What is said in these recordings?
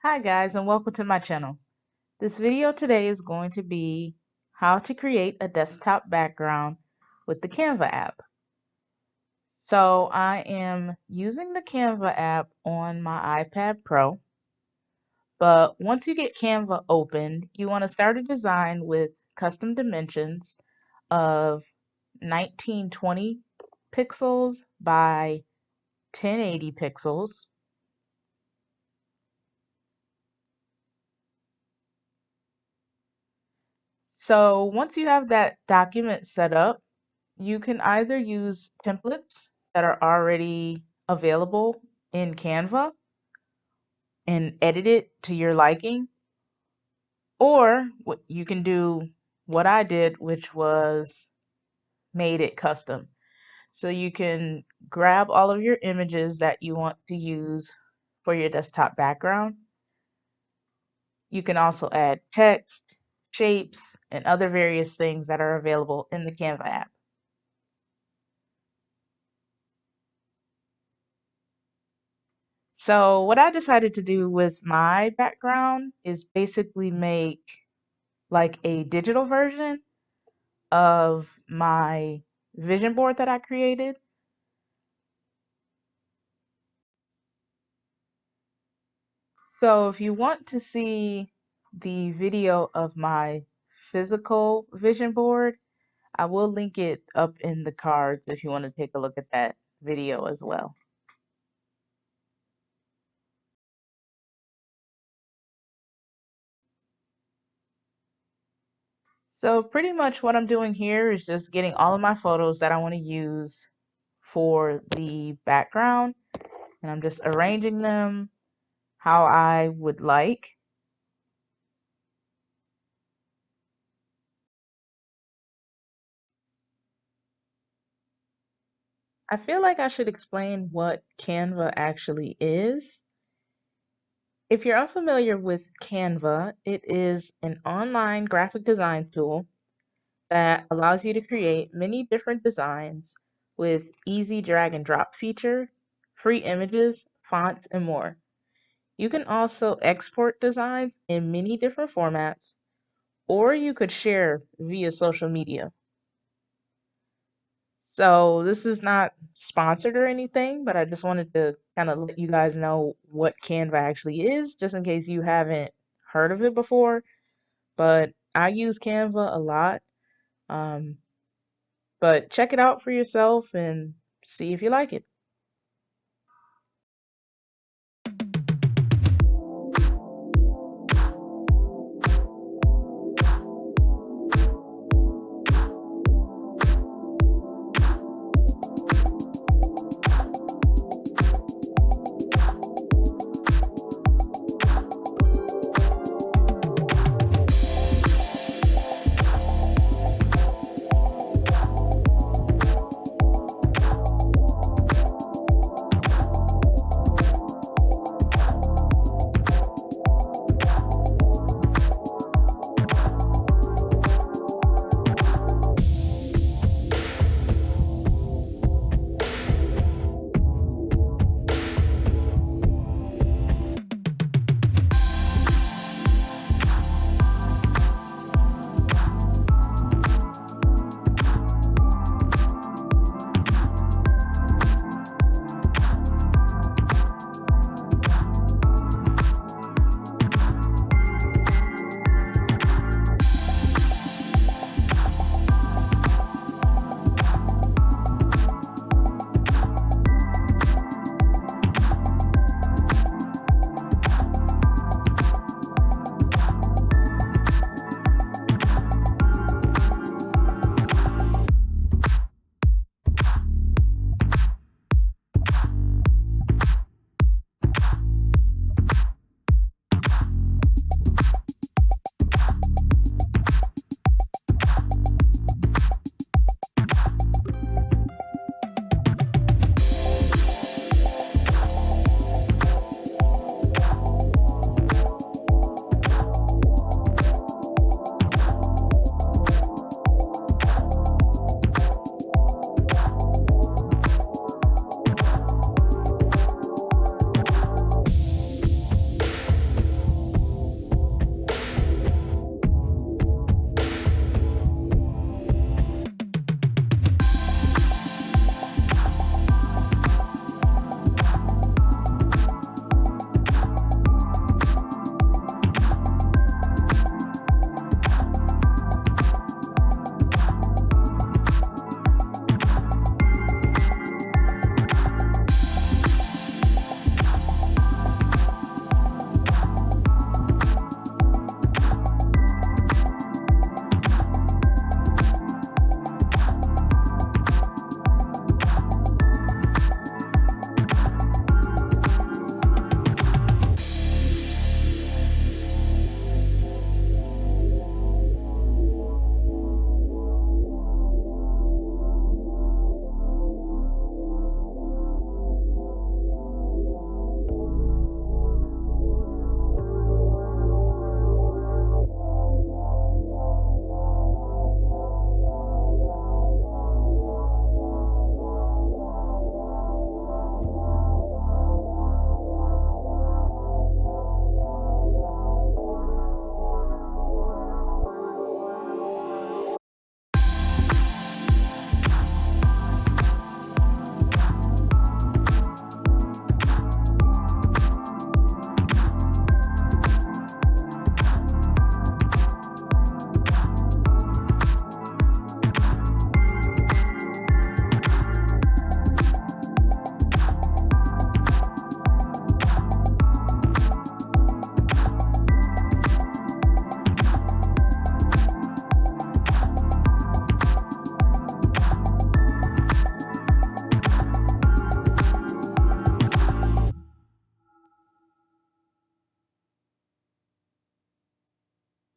Hi guys, and welcome to my channel. This video today is going to be how to create a desktop background with the Canva app. So I am using the Canva app on my iPad Pro, but once you get Canva opened, you want to start a design with custom dimensions of 1920 pixels by 1080 pixels. So once you have that document set up, you can either use templates that are already available in Canva and edit it to your liking, or what you can do what I did, which was made it custom. So you can grab all of your images that you want to use for your desktop background. You can also add text, shapes, and other various things that are available in the Canva app. So what I decided to do with my background is basically make like a digital version of my vision board that I created. So if you want to see the video of my physical vision board, I will link it up in the cards if you want to take a look at that video as well. So pretty much what I'm doing here is just getting all of my photos that I want to use for the background, and I'm just arranging them how I would like. I feel like I should explain what Canva actually is. If you're unfamiliar with Canva, it is an online graphic design tool that allows you to create many different designs with easy drag and drop feature, free images, fonts, and more. You can also export designs in many different formats, or you could share via social media. So this is not sponsored or anything, but I just wanted to kind of let you guys know what Canva actually is, just in case you haven't heard of it before. But I use Canva a lot. Um, but check it out for yourself and see if you like it.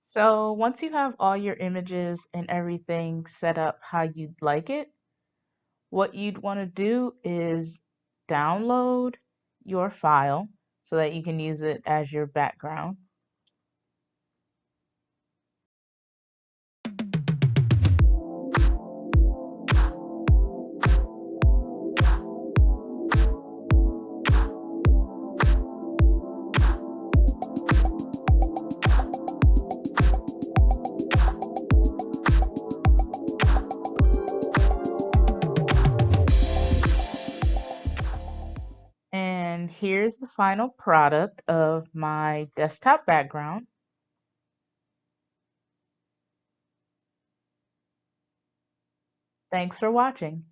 So once you have all your images and everything set up how you'd like it, what you'd want to do is download your file so that you can use it as your background. And here's the final product of my desktop background. Thanks for watching.